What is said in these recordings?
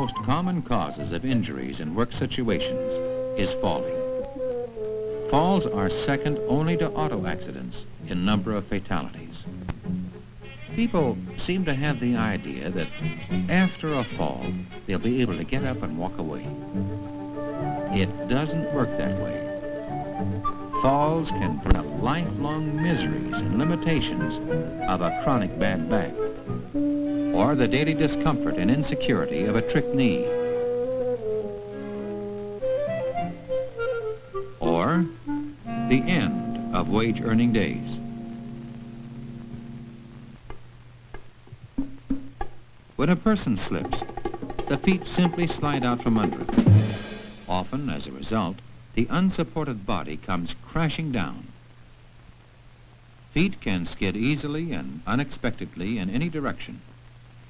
most common causes of injuries in work situations is falling. Falls are second only to auto accidents in number of fatalities. People seem to have the idea that after a fall, they'll be able to get up and walk away. It doesn't work that way. Falls can bring the lifelong miseries and limitations of a chronic bad back, or the daily discomfort and insecurity of a trick knee, or the end of wage-earning days. When a person slips, the feet simply slide out from under it. Often, as a result, the unsupported body comes crashing down. Feet can skid easily and unexpectedly in any direction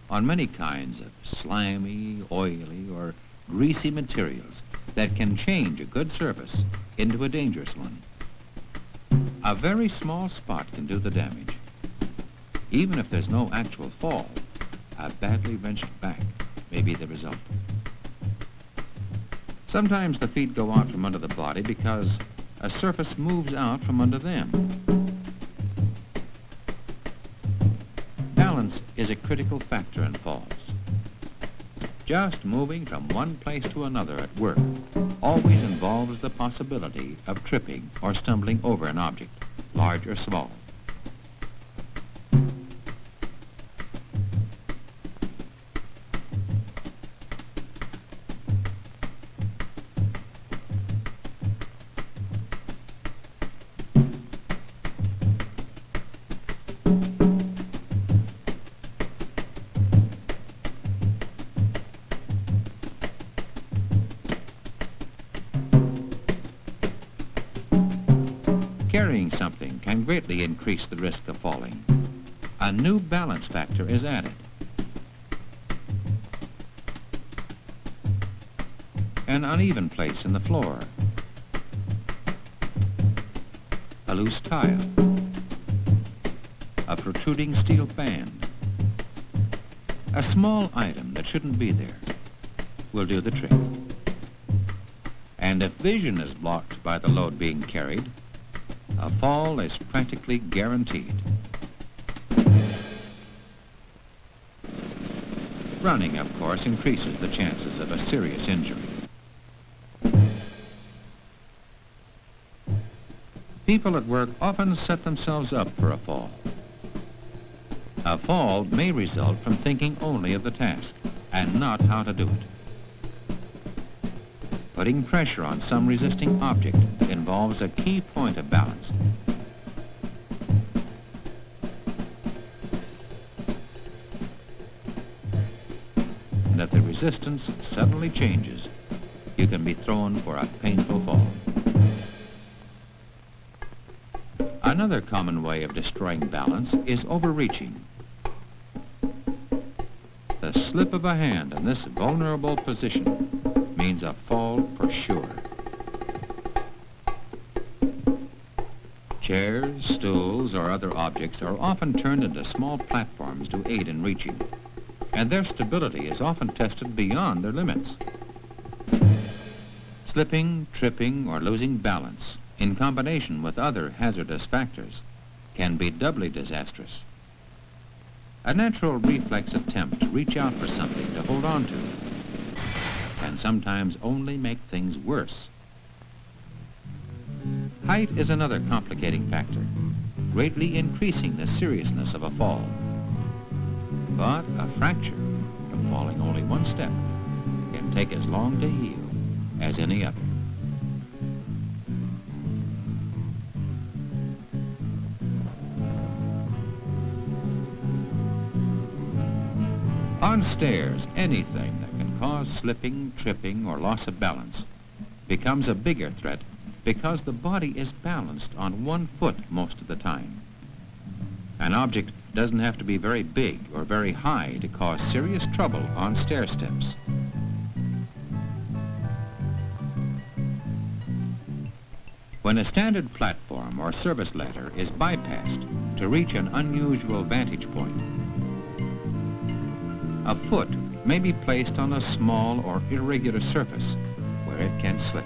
on many kinds of slimy, oily, or greasy materials that can change a good surface into a dangerous one. A very small spot can do the damage. Even if there's no actual fall, a badly wrenched back may be the result. Sometimes the feet go out from under the body because a surface moves out from under them. Balance is a critical factor in falls. Just moving from one place to another at work always involves the possibility of tripping or stumbling over an object, large or small. Carrying something can greatly increase the risk of falling. A new balance factor is added. An uneven place in the floor, a loose tile, a protruding steel band, a small item that shouldn't be there will do the trick. And if vision is blocked by the load being carried, a fall is practically guaranteed. Running, of course, increases the chances of a serious injury. People at work often set themselves up for a fall. A fall may result from thinking only of the task and not how to do it. Putting pressure on some resisting object involves a key point of balance. And if the resistance suddenly changes, you can be thrown for a painful fall. Another common way of destroying balance is overreaching. The slip of a hand in this vulnerable position means a fall for sure. Chairs, stools, or other objects are often turned into small platforms to aid in reaching, and their stability is often tested beyond their limits. Slipping, tripping, or losing balance, in combination with other hazardous factors, can be doubly disastrous. A natural reflex attempt to reach out for something to hold on to can sometimes only make things worse. Height is another complicating factor, greatly increasing the seriousness of a fall. But a fracture from falling only one step can take as long to heal as any other. On stairs, anything that can cause slipping, tripping, or loss of balance becomes a bigger threat because the body is balanced on one foot most of the time. An object doesn't have to be very big or very high to cause serious trouble on stair steps. When a standard platform or service ladder is bypassed to reach an unusual vantage point, a foot may be placed on a small or irregular surface where it can slip.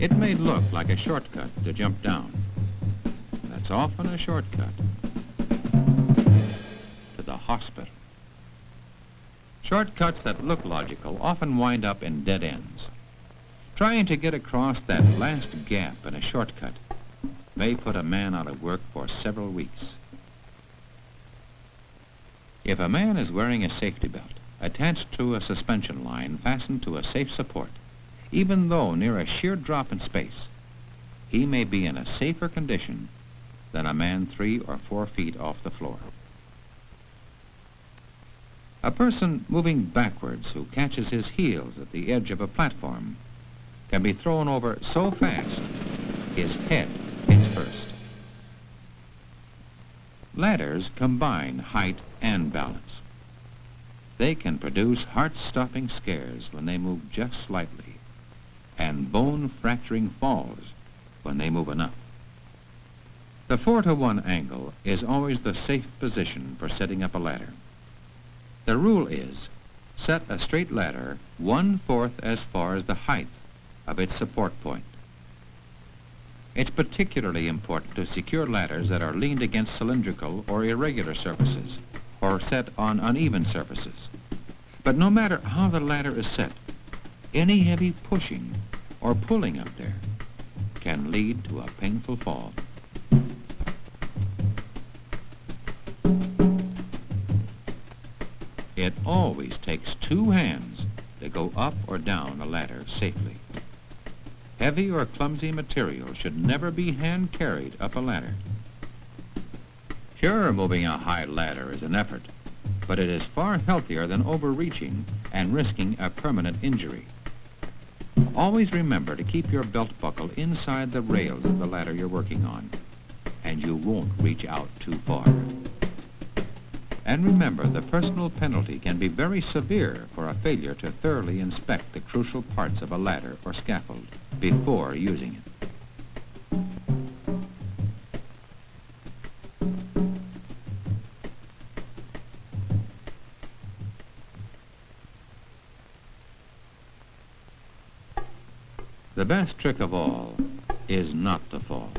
It may look like a shortcut to jump down. That's often a shortcut to the hospital. Shortcuts that look logical often wind up in dead ends. Trying to get across that last gap in a shortcut may put a man out of work for several weeks. If a man is wearing a safety belt attached to a suspension line fastened to a safe support, even though near a sheer drop in space, he may be in a safer condition than a man 3 or 4 feet off the floor. A person moving backwards who catches his heels at the edge of a platform can be thrown over so fast his head hits first. Ladders combine height and balance. They can produce heart-stopping scares when they move just slightly, and bone-fracturing falls when they move enough. The 4-to-1 angle is always the safe position for setting up a ladder. The rule is, set a straight ladder 1/4 as far as the height of its support point. It's particularly important to secure ladders that are leaned against cylindrical or irregular surfaces, or set on uneven surfaces. But no matter how the ladder is set, any heavy pushing or pulling up there can lead to a painful fall. It always takes 2 hands to go up or down a ladder safely. Heavy or clumsy material should never be hand-carried up a ladder. Sure, moving a high ladder is an effort, but it is far healthier than overreaching and risking a permanent injury. Always remember to keep your belt buckle inside the rails of the ladder you're working on, and you won't reach out too far. And remember, the personal penalty can be very severe for a failure to thoroughly inspect the crucial parts of a ladder or scaffold before using it. The best trick of all is not to fall.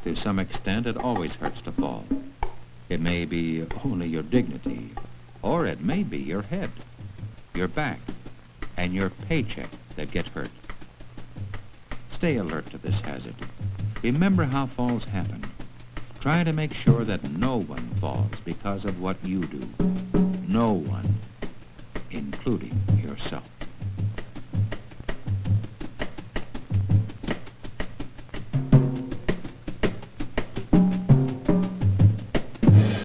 To some extent, it always hurts to fall. It may be only your dignity, or it may be your head, your back, and your paycheck that get hurt. Stay alert to this hazard. Remember how falls happen. Try to make sure that no one falls because of what you do. No one, including yourself.